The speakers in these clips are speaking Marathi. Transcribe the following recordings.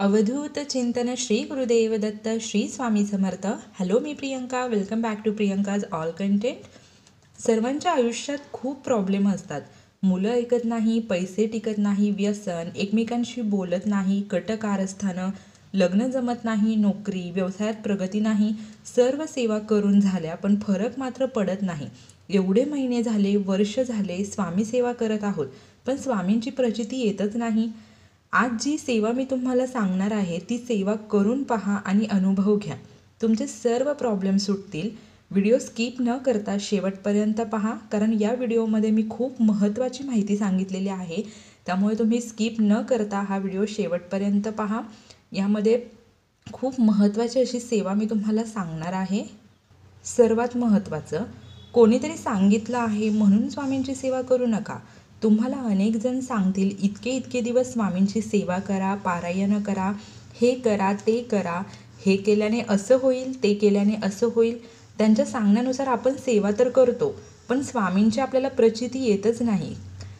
अवधूत चिंतन श्री गुरुदेव दत्त श्री स्वामी समर्थ. हॅलो, मी Priyanka. Welcome back to Priyanka's all content. सर्वांच्या आयुष्यात खूप प्रॉब्लेम असतात. मुलं ऐकत नाही, पैसे टिकत नाही, व्यसन, एकमेकांशी बोलत नाही, कटकारस्थानं, लग्न जमत नाही, नोकरी व्यवसायात प्रगती नाही. सर्व सेवा करून झाल्या पण फरक मात्र पडत नाही. एवढे महिने झाले, वर्ष झाले स्वामी सेवा करत आहोत, पण स्वामींची प्रचिती येतच नाही. आज जी सेवा मी तुम्हाला सांगणार आहे ती सेवा करून पहा आणि अनुभव घ्या. तुमचे सर्व प्रॉब्लेम सुटतील. व्हिडिओ स्किप न करता शेवटपर्यंत पहा, कारण या व्हिडिओमध्ये मी खूप महत्त्वाची माहिती सांगितलेली आहे. त्यामुळे तुम्ही स्किप न करता हा व्हिडिओ शेवटपर्यंत पहा. यामध्ये खूप महत्त्वाची अशी सेवा मी तुम्हाला सांगणार आहे. सर्वात महत्त्वाचं, कोणीतरी सांगितलं आहे म्हणून स्वामींची सेवा करू नका. तुम्हाला अनेक जण सांगतील इतके दिवस स्वामींची सेवा करा, पारायण करा, हे करा, ते करा, हे केल्याने असं होईल, ते केल्याने असं होईल. त्यांच्या सांगण्यानुसार आपण सेवा तर करतो, पण स्वामींची आपल्याला प्रचिती येतच नाही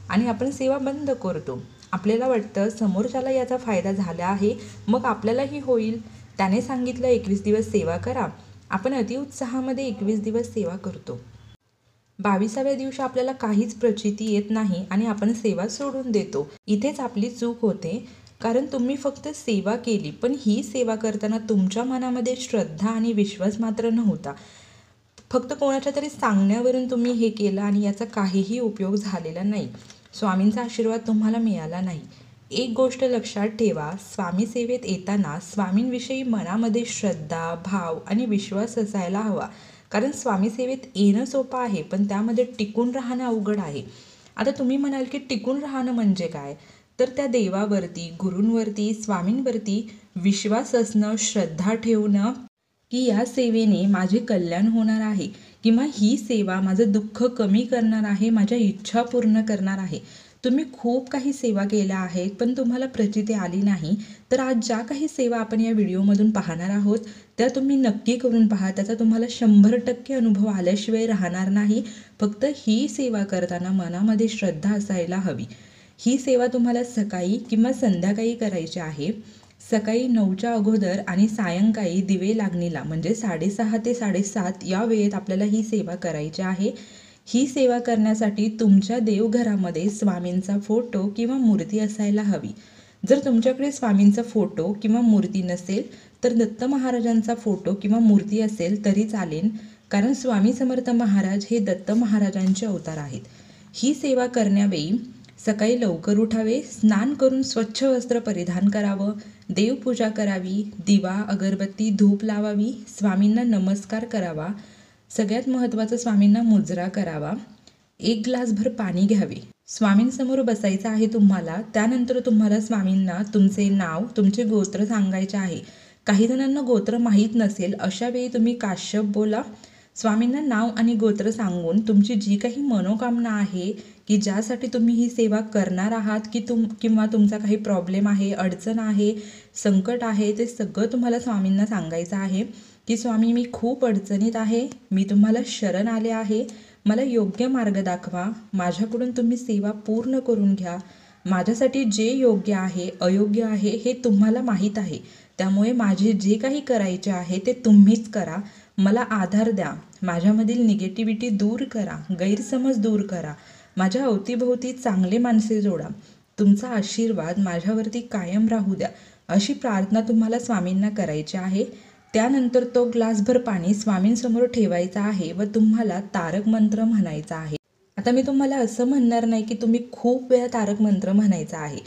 आणि आपण सेवा बंद करतो. आपल्याला वाटतं समोरच्याला याचा फायदा झाला आहे, मग आपल्यालाही होईल. त्याने सांगितलं 21 दिवस सेवा करा, आपण अतिउत्साहामध्ये 21 दिवस सेवा करतो. 22व्या दिवशी आपल्याला काहीच प्रचिती येत नाही आणि आपण सेवा सोडून देतो. इथेच आपली चूक होते, कारण तुम्ही फक्त सेवा केली, पण ही सेवा करताना तुमच्या मनामध्ये श्रद्धा आणि विश्वास मात्र नव्हता. फक्त कोणाच्या तरी सांगण्यावरून तुम्ही हे केलं आणि याचा काहीही उपयोग झालेला नाही. स्वामींचा आशीर्वाद तुम्हाला मिळाला नाही. एक गोष्ट लक्षात ठेवा, स्वामी सेवेत येताना स्वामींविषयी मनामध्ये श्रद्धा, भाव आणि विश्वास असायला हवा. कारण स्वामी सेवेत येणं सोपं आहे, पण त्यामध्ये टिकून राहणं अवघड आहे. आता तुम्ही म्हणाल की टिकून राहणं म्हणजे काय? तर त्या देवावरती, गुरूंवरती, स्वामींवरती विश्वास असणं, श्रद्धा ठेवणं की या सेवेने माझे कल्याण होणार आहे, किंवा ही सेवा माझं दुःख कमी करणार आहे, माझ्या इच्छा पूर्ण करणार आहे. तुम्ही खूप काही सेवा केल्या आहेत पण तुम्हाला प्रचिती आली नाही, तर आज ज्या काही सेवा आपण या व्हिडिओमधून पाहणार आहोत त्या तुम्ही नक्की करून पहा. त्याचा तुम्हाला 100% अनुभव आल्याशिवाय राहणार नाही. फक्त ही सेवा करताना मनामध्ये श्रद्धा असायला हवी. ही सेवा तुम्हाला सकाळी किंवा संध्याकाळी करायची आहे. सकाळी 9च्या अगोदर आणि सायंकाळी दिवे लागणीला म्हणजे 6:30 ते 7:30 या वेळेत आपल्याला ही सेवा करायची आहे. ही सेवा करण्यासाठी तुमच्या देवघरामध्ये स्वामींचा फोटो किंवा मूर्ती असायला हवी. जर तुमच्याकडे स्वामींचा फोटो किंवा मूर्ती नसेल तर दत्त महाराजांचा फोटो किंवा मूर्ती असेल तरी चालेल, कारण स्वामी समर्थ महाराज हे दत्त महाराजांचे अवतार आहेत. ही सेवा करण्यावेळी सकाळी लवकर उठावे, स्नान करून स्वच्छ वस्त्र परिधान करावं, देवपूजा करावी, दिवा, अगरबत्ती, धूप लावावी, स्वामींना नमस्कार करावा. सगळ्यात महत्त्वाचं, स्वामींना मुजरा करावा. 1 ग्लासभर पाणी घ्यावे. स्वामींसमोर बसायचं आहे तुम्हाला. त्यानंतर तुम्हाला स्वामींना तुमचे नाव, तुमचे गोत्र सांगायचे आहे. काही जणांना गोत्र माहीत नसेल, अशा वेळी तुम्ही काश्यप बोला. स्वामींना नाव आणि गोत्र सांगून तुमची जी काही मनोकामना आहे की ज्यासाठी तुम्ही ही सेवा करणार आहात, किंवा तुमचा काही प्रॉब्लेम आहे, अडचण आहे, संकट आहे, ते सगळं तुम्हाला स्वामींना सांगायचं आहे की स्वामी, मी खूप अडचणीत आहे, मी तुम्हाला शरण आले आहे, मला योग्य मार्ग दाखवा, माझ्याकडून तुम्ही सेवा पूर्ण करून घ्या. माझ्यासाठी जे योग्य आहे, अयोग्य आहे हे तुम्हाला माहीत आहे. त्यामुळे माझे जे काही करायचे आहे ते तुम्हीच करा. मला आधार द्या, माझ्यामधील निगेटिव्हिटी दूर करा, गैरसमज दूर करा, माझ्या अवतीभोवती चांगले माणसे जोडा, तुमचा आशीर्वाद माझ्यावरती कायम राहू द्या, अशी प्रार्थना तुम्हाला स्वामींना करायची आहे. त्यानंतर तो ग्लासभर पाणी स्वामींसमोर ठेवायचा आहे व तुम्हाला तारक मंत्र म्हणायचा आहे. आता मी तुम्हाला असं म्हणणार नाही की तुम्ही खूप वेळा तारक मंत्र म्हणायचा आहे.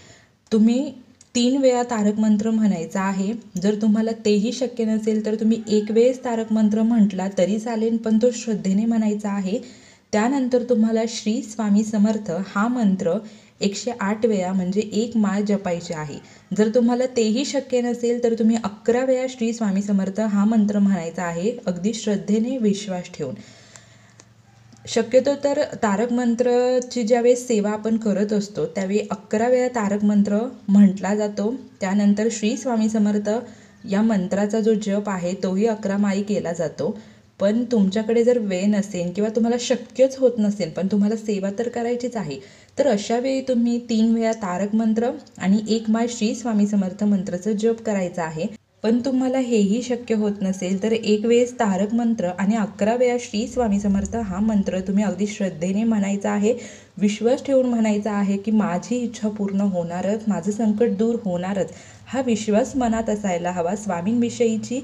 तुम्ही 3 वेळा तारक मंत्र म्हणायचा आहे. जर तुम्हाला तेही शक्य नसेल तर तुम्ही 1 वेळेस तारक मंत्र म्हटला तरी चालेल, पण तो श्रद्धेने म्हणायचा आहे. त्यानंतर तुम्हाला श्री स्वामी समर्थ हा मंत्र 108 वेळा म्हणजे 1 माळ जपायची आहे. जर तुम्हाला तेही शक्य नसेल तर तुम्ही 11 वेळा श्री स्वामी समर्थ हा मंत्र म्हणायचा आहे, अगदी श्रद्धेने, विश्वास ठेवून. शक्यतो तर तारक मंत्रची ज्यावेळेस सेवा आपण करत असतो त्यावेळी 11 वेळा तारक मंत्र म्हटला जातो. त्यानंतर श्री स्वामी समर्थ या मंत्राचा जो जप आहे तोही 11 माळी केला जातो. पण तुमच्याकडे जर वेळ नसेल किंवा तुम्हाला शक्यच होत नसेल पण तुम्हाला सेवा तर करायचीच आहे, तर अशा वेळी तुम्ही 3 वेळा तारक मंत्र आणि 1 माळ श्री स्वामी समर्थ मंत्राचा जप करायचा आहे. पण तुम्हाला हेही शक्य होत नसेल तर 1 वेळेस तारक मंत्र आणि 11 वेळा श्री स्वामी समर्थ हा मंत्र तुम्ही अगदी श्रद्धेने म्हणायचा आहे, विश्वास ठेवून म्हणायचा आहे की माझी इच्छा पूर्ण होणारच, माझं संकट दूर होणारच. हा विश्वास मनात असायला हवा, स्वामींविषयीची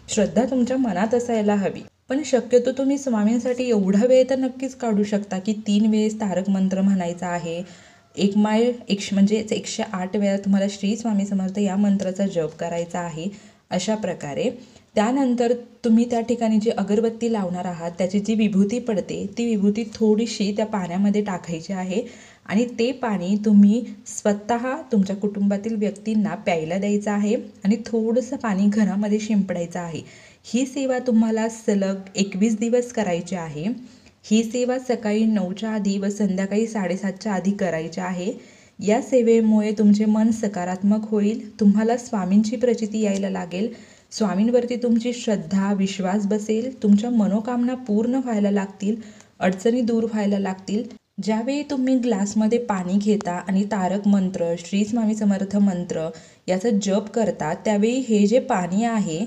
श्रद्धा तुमच्या मनात असायला हवी. पण शक्यतो तुम्ही स्वामींसाठी एवढा वेळ तर नक्कीच काढू शकता की 3 वेळेस तारक मंत्र म्हणायचा आहे, 1 माळ म्हणजे 108 वेळा तुम्हाला श्री स्वामी समर्थ या मंत्राचा जप करायचा आहे. अशा प्रकारे त्यानंतर तुम्ही त्या ठिकाणी जी अगरबत्ती लावणार आहात त्याची जी विभूती पडते ती विभूती थोडीशी त्या पाण्यामध्ये टाकायची आहे आणि ते पाणी तुम्ही स्वतः तुमच्या कुटुंबातील व्यक्तींना प्यायला द्यायचं आहे आणि थोडंसं पाणी घरामध्ये शिंपडायचं आहे. ही सेवा तुम्हाला सलग 21 दिवस करायची आहे. ही सेवा सकाळी 9च्या आधी व संध्याकाळी 7:30च्या आधी करायची आहे. या सेवेमुळे तुमचे मन सकारात्मक होईल, तुम्हाला स्वामींची प्रचिती यायला लागेल, स्वामींवरती तुमची श्रद्धा विश्वास बसेल, तुमच्या मनोकामना पूर्ण व्हायला लागतील, अडचणी दूर व्हायला लागतील. ज्यावेळी तुम्ही ग्लासमध्ये पाणी घेता आणि तारक मंत्र श्री स्वामी समर्थ मंत्र याचा जप करता त्यावेळी हे जे पाणी आहे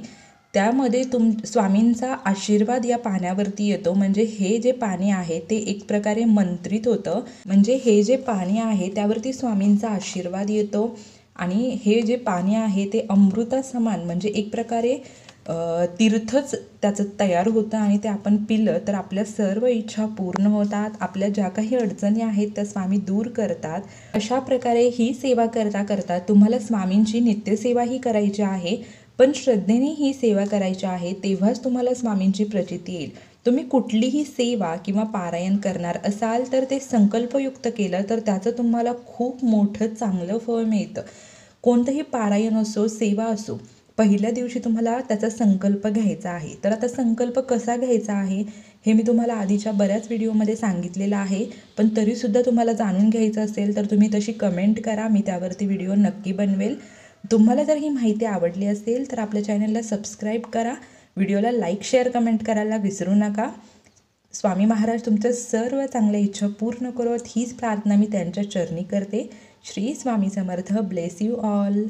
त्यामध्ये स्वामींचा आशीर्वाद या पाण्यावरती येतो. म्हणजे हे जे पाणी आहे ते एक प्रकारे मंत्रित होतं, म्हणजे हे जे पाणी आहे त्यावरती स्वामींचा आशीर्वाद येतो आणि हे जे पाणी आहे ते अमृतासमान म्हणजे एक प्रकारे तीर्थच त्याचं तयार होतं आणि ते आपण पिलं तर आपल्या सर्व इच्छा पूर्ण होतात, आपल्या ज्या काही अडचणी आहेत त्या स्वामी दूर करतात. अशा प्रकारे ही सेवा करता करता तुम्हाला स्वामींची नित्यसेवाही करायची आहे, पण श्रद्धेने ही सेवा करायची आहे, तेव्हाच तुम्हाला स्वामींची प्रचिती येईल. तुम्ही कुठलीही सेवा किंवा पारायण करणार असाल तर ते संकल्पयुक्त केलं तर त्याचं तुम्हाला खूप मोठं चांगलं फळ मिळतं. कोणतंही पारायण असो सेवा असो, पहिल्या दिवशी तुम्हाला त्याचा संकल्प घ्यायचा आहे. तर आता संकल्प कसा घ्यायचा आहे हे मी तुम्हाला आधीच्या बऱ्याच व्हिडिओमध्ये सांगितलेलं आहे, पण तरीसुद्धा तुम्हाला जाणून घ्यायचं असेल तर तुम्ही तशी कमेंट करा, मी त्यावरती व्हिडिओ नक्की बनवेल. तुम्हाला जर ही माहिती आवडली असेल तर आपल्या चॅनलला सबस्क्राईब करा, व्हिडिओला लाईक शेअर कमेंट करायला विसरू नका. स्वामी महाराज तुमच्या सर्व चांगल्या इच्छा पूर्ण करोत हीच प्रार्थना मी त्यांच्या चरणी करते. Shri Swami Samarth. Bless you all.